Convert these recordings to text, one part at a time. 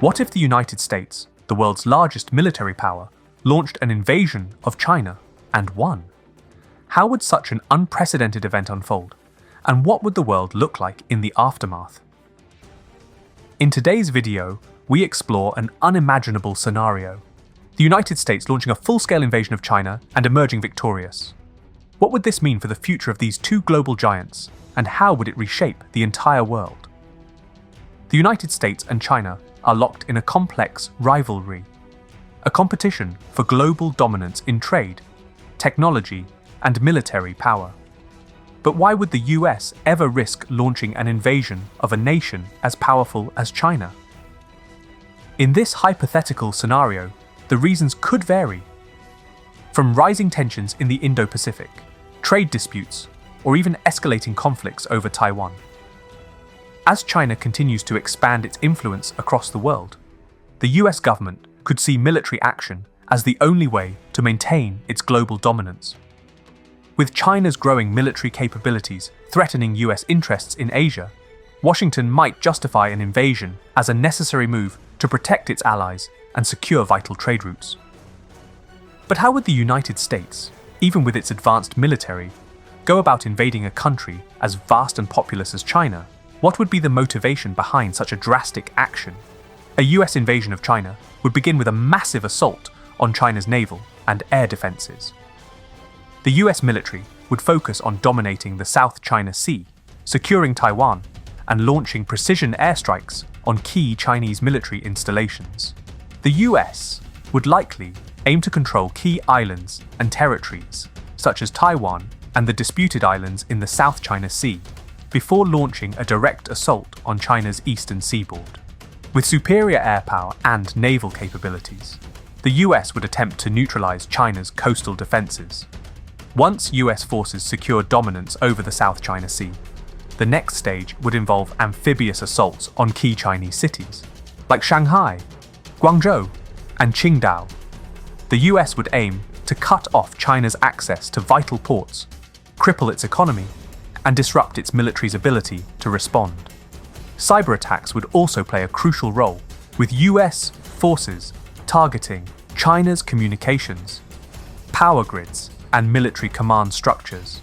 What if the United States, the world's largest military power, launched an invasion of China and won? How would such an unprecedented event unfold, and what would the world look like in the aftermath? In today's video, we explore an unimaginable scenario: the United States launching a full-scale invasion of China and emerging victorious. What would this mean for the future of these two global giants, and how would it reshape the entire world? The United States and China are locked in a complex rivalry, a competition for global dominance in trade, technology, and military power. But why would the US ever risk launching an invasion of a nation as powerful as China? In this hypothetical scenario, the reasons could vary. From rising tensions in the Indo-Pacific, trade disputes, or even escalating conflicts over Taiwan. As China continues to expand its influence across the world, the US government could see military action as the only way to maintain its global dominance. With China's growing military capabilities threatening US interests in Asia, Washington might justify an invasion as a necessary move to protect its allies and secure vital trade routes. But how would the United States, even with its advanced military, go about invading a country as vast and populous as China? What would be the motivation behind such a drastic action? A US invasion of China would begin with a massive assault on China's naval and air defenses. The US military would focus on dominating the South China Sea, securing Taiwan, and launching precision airstrikes on key Chinese military installations. The US would likely aim to control key islands and territories, such as Taiwan and the disputed islands in the South China Sea, before launching a direct assault on China's eastern seaboard. With superior air power and naval capabilities, the US would attempt to neutralize China's coastal defenses. Once US forces secured dominance over the South China Sea, the next stage would involve amphibious assaults on key Chinese cities, like Shanghai, Guangzhou, and Qingdao. The US would aim to cut off China's access to vital ports, cripple its economy, and disrupt its military's ability to respond. Cyber attacks would also play a crucial role, with US forces targeting China's communications, power grids, and military command structures.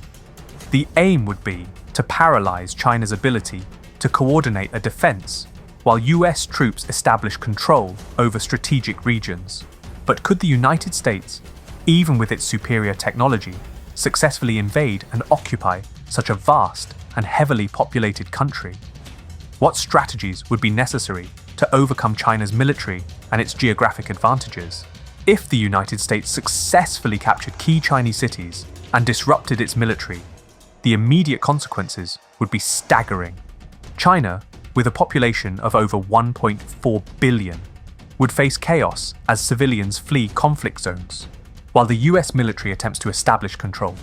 The aim would be to paralyze China's ability to coordinate a defense while US troops establish control over strategic regions. But could the United States, even with its superior technology, successfully invade and occupy such a vast and heavily populated country? What strategies would be necessary to overcome China's military and its geographic advantages? If the United States successfully captured key Chinese cities and disrupted its military, the immediate consequences would be staggering. China, with a population of over 1.4 billion, would face chaos as civilians flee conflict zones, while the US military attempts to establish control.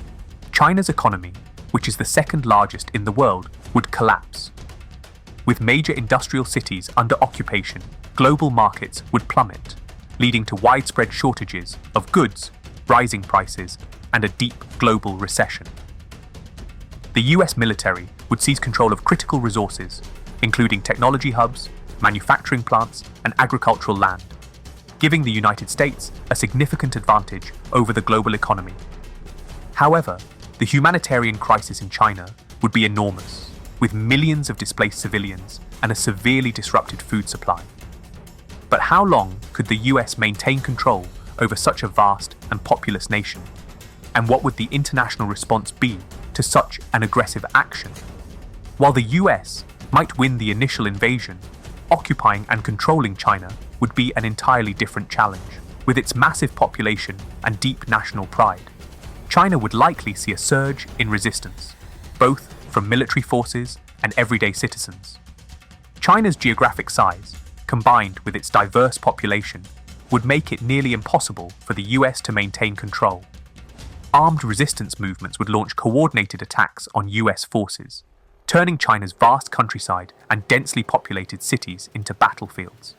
China's economy, which is the second largest in the world, would collapse. With major industrial cities under occupation, global markets would plummet, leading to widespread shortages of goods, rising prices, and a deep global recession. The US military would seize control of critical resources, including technology hubs, manufacturing plants, and agricultural land, giving the United States a significant advantage over the global economy. However, the humanitarian crisis in China would be enormous, with millions of displaced civilians and a severely disrupted food supply. But how long could the US maintain control over such a vast and populous nation? And what would the international response be to such an aggressive action? While the US might win the initial invasion, occupying and controlling China would be an entirely different challenge. With its massive population and deep national pride, China would likely see a surge in resistance, both from military forces and everyday citizens. China's geographic size, combined with its diverse population, would make it nearly impossible for the US to maintain control. Armed resistance movements would launch coordinated attacks on US forces, turning China's vast countryside and densely populated cities into battlefields.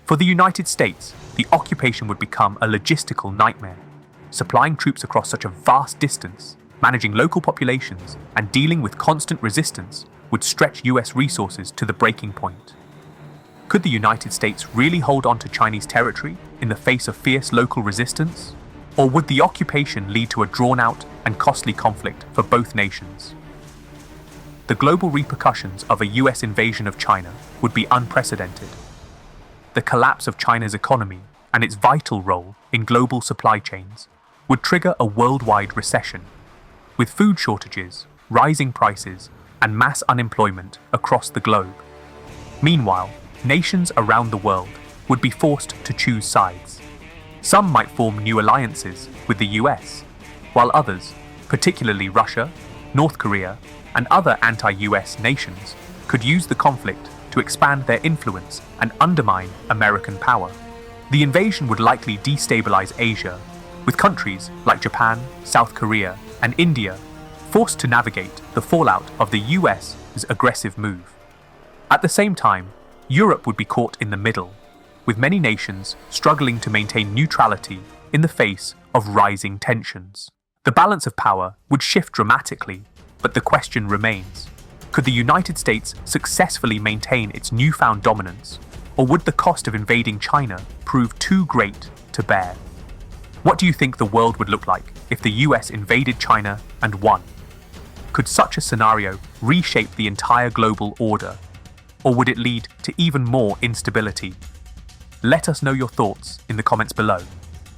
For the United States, the occupation would become a logistical nightmare. Supplying troops across such a vast distance, managing local populations, and dealing with constant resistance would stretch US resources to the breaking point. Could the United States really hold on to Chinese territory in the face of fierce local resistance? Or would the occupation lead to a drawn-out and costly conflict for both nations? The global repercussions of a US invasion of China would be unprecedented. The collapse of China's economy and its vital role in global supply chains would trigger a worldwide recession, with food shortages, rising prices, and mass unemployment across the globe. Meanwhile, nations around the world would be forced to choose sides. Some might form new alliances with the US, while others, particularly Russia, North Korea, and other anti-US nations, could use the conflict to expand their influence and undermine American power. The invasion would likely destabilize Asia, with countries like Japan, South Korea, and India forced to navigate the fallout of the US's aggressive move. At the same time, Europe would be caught in the middle, with many nations struggling to maintain neutrality in the face of rising tensions. The balance of power would shift dramatically, but the question remains: could the United States successfully maintain its newfound dominance, or would the cost of invading China prove too great to bear? What do you think the world would look like if the US invaded China and won? Could such a scenario reshape the entire global order, or would it lead to even more instability? Let us know your thoughts in the comments below.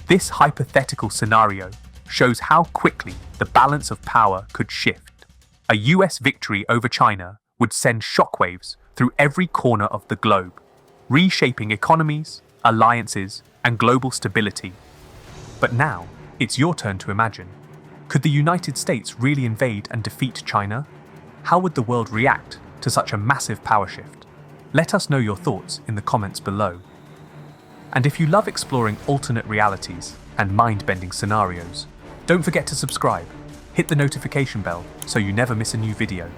This hypothetical scenario shows how quickly the balance of power could shift. A US victory over China would send shockwaves through every corner of the globe, reshaping economies, alliances, and global stability. But now, it's your turn to imagine. Could the United States really invade and defeat China? How would the world react to such a massive power shift? Let us know your thoughts in the comments below. And if you love exploring alternate realities and mind-bending scenarios, don't forget to subscribe. Hit the notification bell so you never miss a new video.